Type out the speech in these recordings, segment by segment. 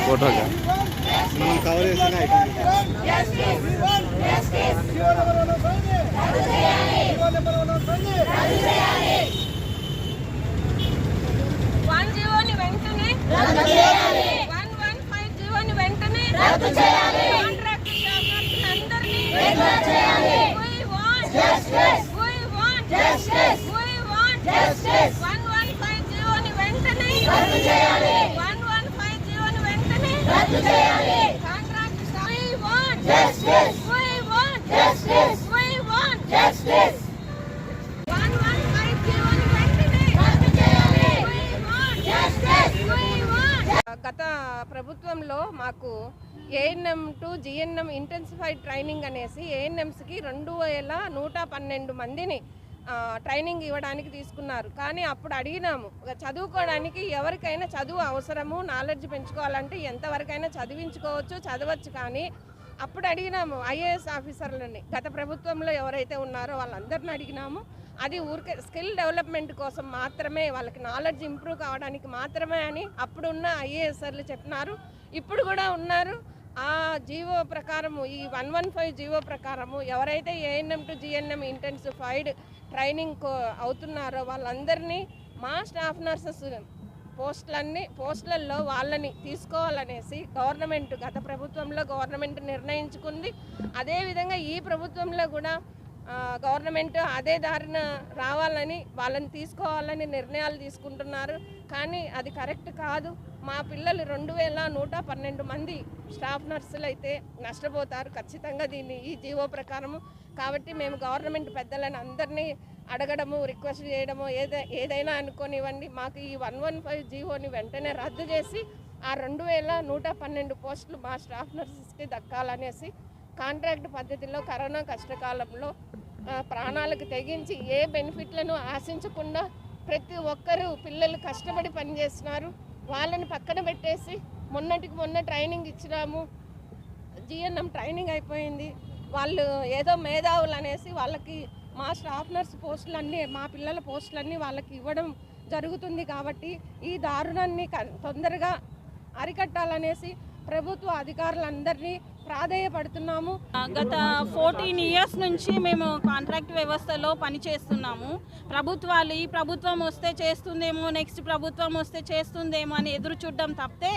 Photo మనం cover చేస్తేనే అయిపోయింది. గత ప్రభుత్వంలో మాకు ANM to GNM intensified training అనేసి ఏఎన్ఎంస్కి 2112 మందిని ట్రైనింగ్ ఇవ్వడానికి తీసుకున్నారు. కానీ అప్పుడు అడిగినాము, చదువుకోవడానికి ఎవరికైనా చదువు అవసరము, నాలెడ్జ్ పెంచుకోవాలంటే ఎంతవరకైనా చదివించుకోవచ్చు, చదవచ్చు. కానీ అప్పుడు అడిగినాము ఐఏఎస్ ఆఫీసర్లని, గత ప్రభుత్వంలో ఎవరైతే ఉన్నారో వాళ్ళందరిని అడిగినాము. అది ఊరికే స్కిల్ డెవలప్మెంట్ కోసం మాత్రమే, వాళ్ళకి నాలెడ్జ్ ఇంప్రూవ్ కావడానికి మాత్రమే అని అప్పుడున్న ఐఏఎస్ఆర్లు చెప్పినారు. ఇప్పుడు కూడా ఉన్నారు. ఆ జీవో ప్రకారము, ఈ 115 జీవో ప్రకారము ఎవరైతే ANM to GNM intensified training అవుతున్నారో వాళ్ళందరినీ మా స్టాఫ్ నర్సెస్ పోస్టులలో వాళ్ళని తీసుకోవాలనేసి గత ప్రభుత్వంలో గవర్నమెంట్ నిర్ణయించుకుంది. అదేవిధంగా ఈ ప్రభుత్వంలో కూడా గవర్నమెంట్ అదే దారిన రావాలని, వాళ్ళని తీసుకోవాలని నిర్ణయాలు తీసుకుంటున్నారు. కానీ అది కరెక్ట్ కాదు. మా పిల్లలు 2112 మంది స్టాఫ్ నర్సులు అయితే నష్టపోతారు ఖచ్చితంగా ఈ జీవో ప్రకారము. కాబట్టి మేము గవర్నమెంట్ పెద్దలను అందరినీ అడగడము, రిక్వెస్ట్ చేయడము, ఏదైనా అనుకోనివ్వండి, మాకు ఈ 115 జీవోని వెంటనే రద్దు చేసి ఆ 2112 పోస్టులు మా స్టాఫ్ నర్సెస్కి దక్కాలనేసి కాంట్రాక్ట్ పద్ధతిలో కరోనా కష్టకాలంలో ప్రాణాలకు తెగించి ఏ బెనిఫిట్లను ఆశించకుండా ప్రతి ఒక్కరూ పిల్లలు కష్టపడి పనిచేస్తున్నారు. వాళ్ళని పక్కన పెట్టేసి మొన్నటికి మొన్న ట్రైనింగ్ ఇచ్చినాము, జిఎన్ఎం ట్రైనింగ్ అయిపోయింది, వాళ్ళు ఏదో మేధావులు అనేసి వాళ్ళకి మా స్టాఫ్ నర్స్ పోస్టులన్నీ, మా పిల్లల పోస్టులన్నీ వాళ్ళకి ఇవ్వడం జరుగుతుంది. కాబట్టి ఈ దారుణాన్ని తొందరగా అరికట్టాలనేసి ప్రభుత్వ అధికారులందరినీ ప్రాధేయపడుతున్నాము. గత 14 ఇయర్స్ నుంచి మేము కాంట్రాక్ట్ వ్యవస్థలో పనిచేస్తున్నాము. ఈ ప్రభుత్వం వస్తే చేస్తుందేమో, నెక్స్ట్ ప్రభుత్వం వస్తే చేస్తుందేమో అని ఎదురు చూడడం తప్పితే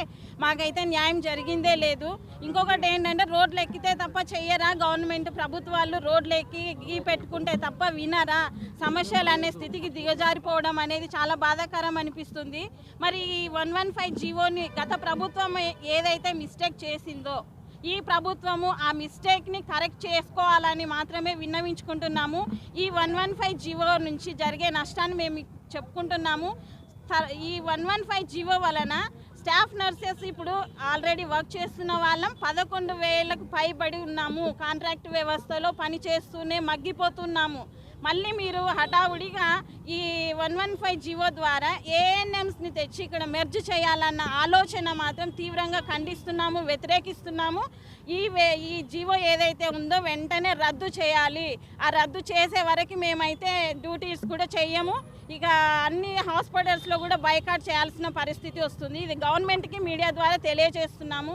మాకైతే న్యాయం జరిగిందే లేదు. ఇంకొకటి ఏంటంటే రోడ్లు ఎక్కితే తప్ప చెయ్యరా గవర్నమెంట్, ప్రభుత్వాలు రోడ్లు ఎక్కి పెట్టుకుంటే తప్ప వినరా, సమస్యలు అనే స్థితికి దిగజారిపోవడం అనేది చాలా బాధాకరం అనిపిస్తుంది. మరి ఈ 115 జీవోని గత ప్రభుత్వం ఏదైతే మిస్టేక్ చేసిందో ఈ ప్రభుత్వము ఆ మిస్టేక్ని కరెక్ట్ చేసుకోవాలని మాత్రమే విన్నవించుకుంటున్నాము. ఈ 115 జీవో నుంచి జరిగే నష్టాన్ని మేము చెప్పుకుంటున్నాము. ఈ 115 జీవో వలన స్టాఫ్ నర్సెస్ ఇప్పుడు ఆల్రెడీ వర్క్ చేస్తున్న వాళ్ళం 11,000కు పైబడి ఉన్నాము. కాంట్రాక్ట్ వ్యవస్థలో పని చేస్తూనే మగ్గిపోతున్నాము. మళ్ళీ మీరు హఠావుడిగా ఈ 115 జీవో ద్వారా ఏఎన్ఎంస్ని తెచ్చి ఇక్కడ మెర్జ్ చేయాలన్న ఆలోచన మాత్రం తీవ్రంగా ఖండిస్తున్నాము, వ్యతిరేకిస్తున్నాము. ఈ జీవో ఏదైతే ఉందో వెంటనే రద్దు చేయాలి. ఆ రద్దు చేసే వరకు మేమైతే డ్యూటీస్ కూడా చెయ్యము. ఇక అన్ని హాస్పిటల్స్లో కూడా బైకాట్ చేయాల్సిన పరిస్థితి వస్తుంది. ఇది గవర్నమెంట్కి మీడియా ద్వారా తెలియజేస్తున్నాము.